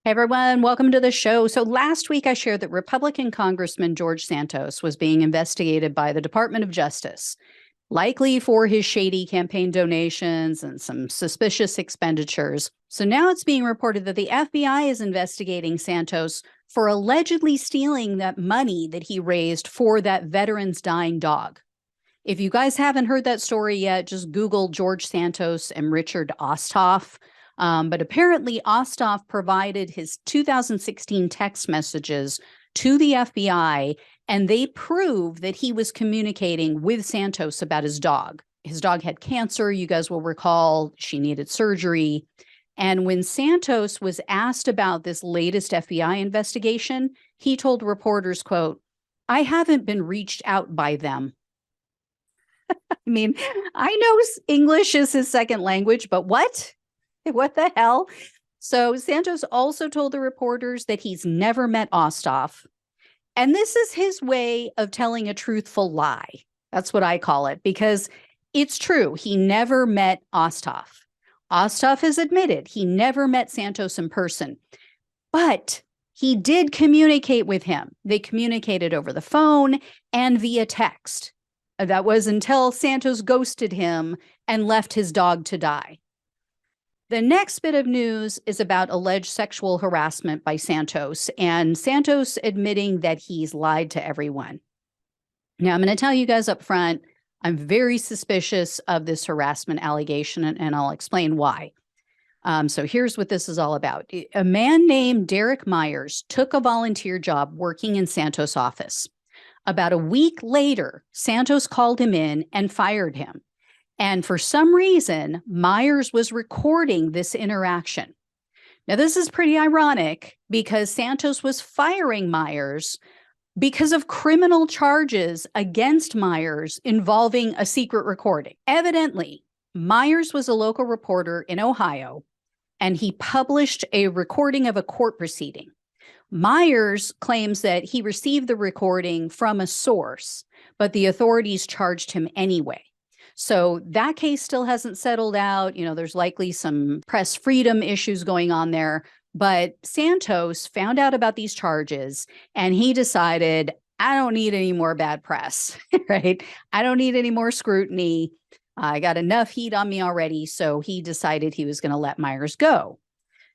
Hey everyone, welcome to the show. So last week I shared that Republican Congressman George Santos was being investigated by the Department of Justice, likely for his shady campaign donations and some suspicious expenditures. So now it's being reported that the FBI is investigating Santos for allegedly stealing that money that he raised for that veteran's dying dog. If you guys haven't heard that story yet, just Google George Santos and Richard Osthoff. But apparently Osthoff provided his 2016 text messages to the FBI, and they prove that he was communicating with Santos about his dog. His dog had cancer, you guys will recall. She needed surgery. And when Santos was asked about this latest FBI investigation, he told reporters, quote, "I haven't been reached out by them." I mean, I know English is his second language, but what? What the hell? So Santos also told the reporters that he's never met Osthoff. And this is his way of telling a truthful lie. That's what I call it, because it's true. He never met Osthoff. Osthoff has admitted he never met Santos in person, but he did communicate with him. They communicated over the phone and via text. That was until Santos ghosted him and left his dog to die. The next bit of news is about alleged sexual harassment by Santos, and Santos admitting that he's lied to everyone. Now, I'm going to tell you guys up front, I'm very suspicious of this harassment allegation, and I'll explain why. So here's what this is all about. A man named Derek Myers took a volunteer job working in Santos' office. About a week later, Santos called him in and fired him. And for some reason, Myers was recording this interaction. Now, this is pretty ironic because Santos was firing Myers because of criminal charges against Myers involving a secret recording. Evidently, Myers was a local reporter in Ohio, and he published a recording of a court proceeding. Myers claims that he received the recording from a source, but the authorities charged him anyway. So that case still hasn't settled out. You know, there's likely some press freedom issues going on there. But Santos found out about these charges and he decided, I don't need any more bad press, right? I don't need any more scrutiny. I got enough heat on me already. So he decided he was going to let Myers go.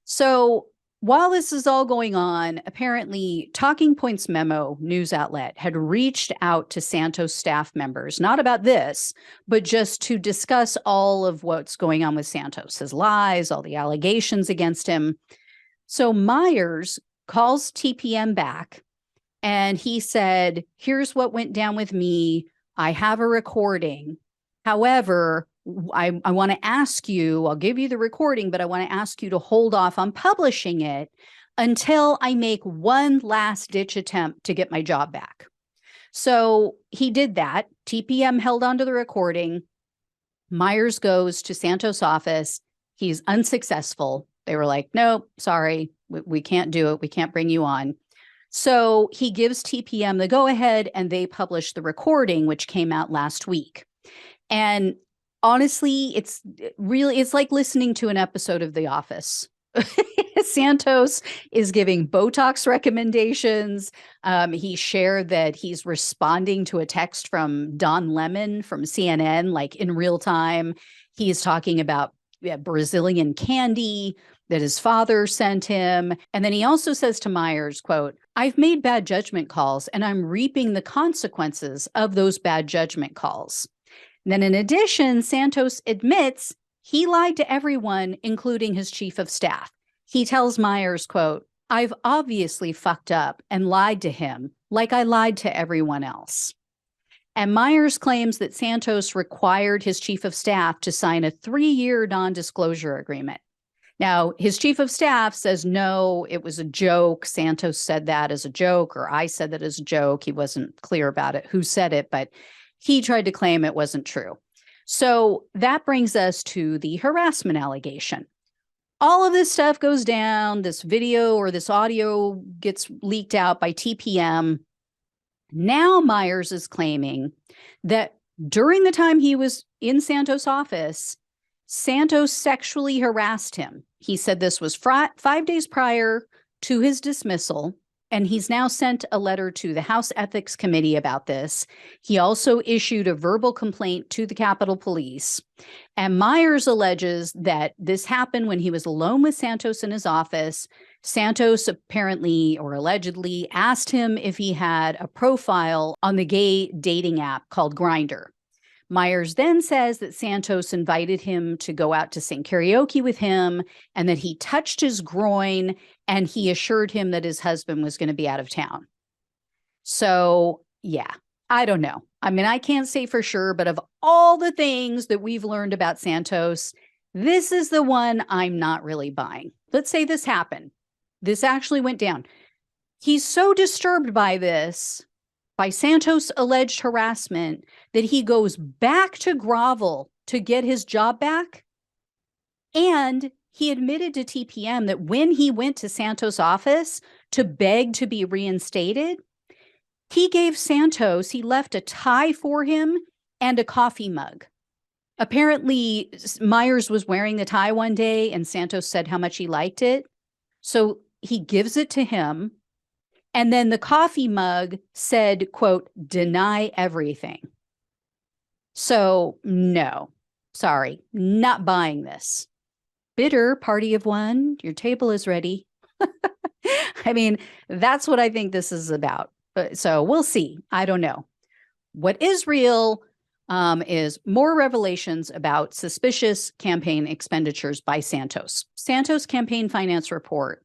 So while this is all going on, apparently Talking Points Memo news outlet had reached out to Santos staff members, not about this, but just to discuss all of what's going on with Santos, his lies, all the allegations against him. So Myers calls TPM back and he said, here's what went down with me. I have a recording. However, I want to ask you, I'll give you the recording, but I want to ask you to hold off on publishing it until I make one last ditch attempt to get my job back. So he did that. TPM held onto the recording. Myers goes to Santos' office. He's unsuccessful. They were like, no, sorry, we can't do it. We can't bring you on. So he gives TPM the go ahead and they publish the recording, which came out last week. And honestly, it's like listening to an episode of The Office. Santos is giving Botox recommendations. He shared that he's responding to a text from Don Lemon from CNN, like in real time. He's talking about Brazilian candy that his father sent him. And then he also says to Myers, quote, "I've made bad judgment calls and I'm reaping the consequences of those bad judgment calls." And then in addition, Santos admits he lied to everyone, including his chief of staff. He tells Myers, quote, "I've obviously fucked up and lied to him like I lied to everyone else." And Myers claims that Santos required his chief of staff to sign a 3-year non-disclosure agreement. Now, his chief of staff says, no, it was a joke. Santos said that as a joke, or I said that as a joke. He wasn't clear about it, who said it, but he tried to claim it wasn't true. So that brings us to the harassment allegation. All of this stuff goes down. This video or this audio gets leaked out by TPM. Now Myers is claiming that during the time he was in Santos' office, Santos sexually harassed him. He said this was 5 days prior to his dismissal, and he's now sent a letter to the House Ethics Committee about this. He also issued a verbal complaint to the Capitol Police. And Myers alleges that this happened when he was alone with Santos in his office. Santos apparently or allegedly asked him if he had a profile on the gay dating app called Grindr. Myers then says that Santos invited him to go out to sing karaoke with him and that he touched his groin and he assured him that his husband was going to be out of town. So, yeah, I don't know. I mean, I can't say for sure, but of all the things that we've learned about Santos, this is the one I'm not really buying. Let's say this happened. This actually went down. He's so disturbed by this, by Santos' alleged harassment, that he goes back to grovel to get his job back. And he admitted to TPM that when he went to Santos' office to beg to be reinstated, he gave Santos, he left a tie for him and a coffee mug. Apparently, Myers was wearing the tie one day and Santos said how much he liked it. So he gives it to him. And then the coffee mug said, quote, "deny everything." So no, sorry, not buying this. Bitter party of one, your table is ready. I mean, that's what I think this is about. So we'll see. I don't know. What is real is more revelations about suspicious campaign expenditures by Santos. Santos campaign finance report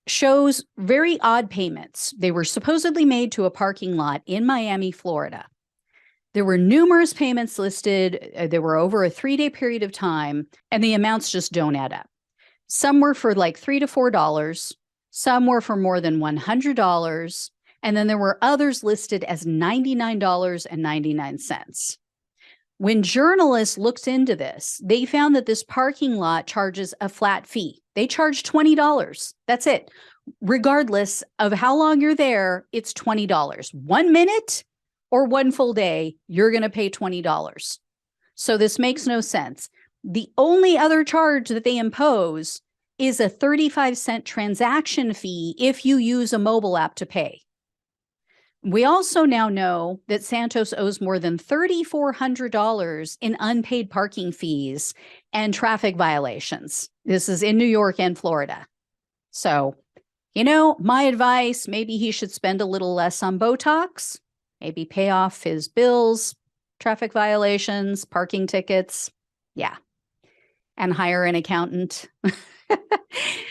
shows very odd payments. They were supposedly made to a parking lot in Miami, Florida. There were numerous payments listed. There were over a 3-day period of time, and the amounts just don't add up. Some were for like $3 to $4. Some were for more than $100. And then there were others listed as $99.99. When journalists looked into this, they found that this parking lot charges a flat fee. They charge $20. That's it. Regardless of how long you're there, it's $20. 1 minute or one full day, you're going to pay $20. So this makes no sense. The only other charge that they impose is a 35-cent transaction fee if you use a mobile app to pay. We also now know that Santos owes more than $3,400 in unpaid parking fees and traffic violations. This is in New York and Florida. So, you know, my advice, maybe he should spend a little less on Botox, maybe pay off his bills, traffic violations, parking tickets. Yeah. And hire an accountant.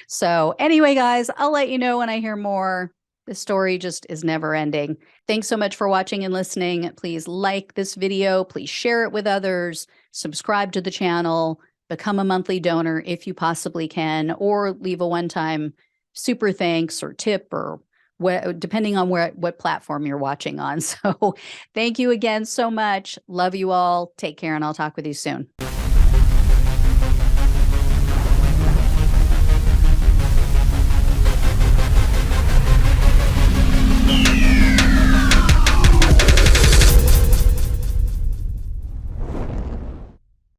So anyway, guys, I'll let you know when I hear more. The story just is never ending. Thanks so much for watching and listening. Please like this video. Please share it with others. Subscribe to the channel. Become a monthly donor if you possibly can, or leave a one-time super thanks or tip or depending on what platform you're watching on. So thank you again so much. Love you all. Take care, and I'll talk with you soon.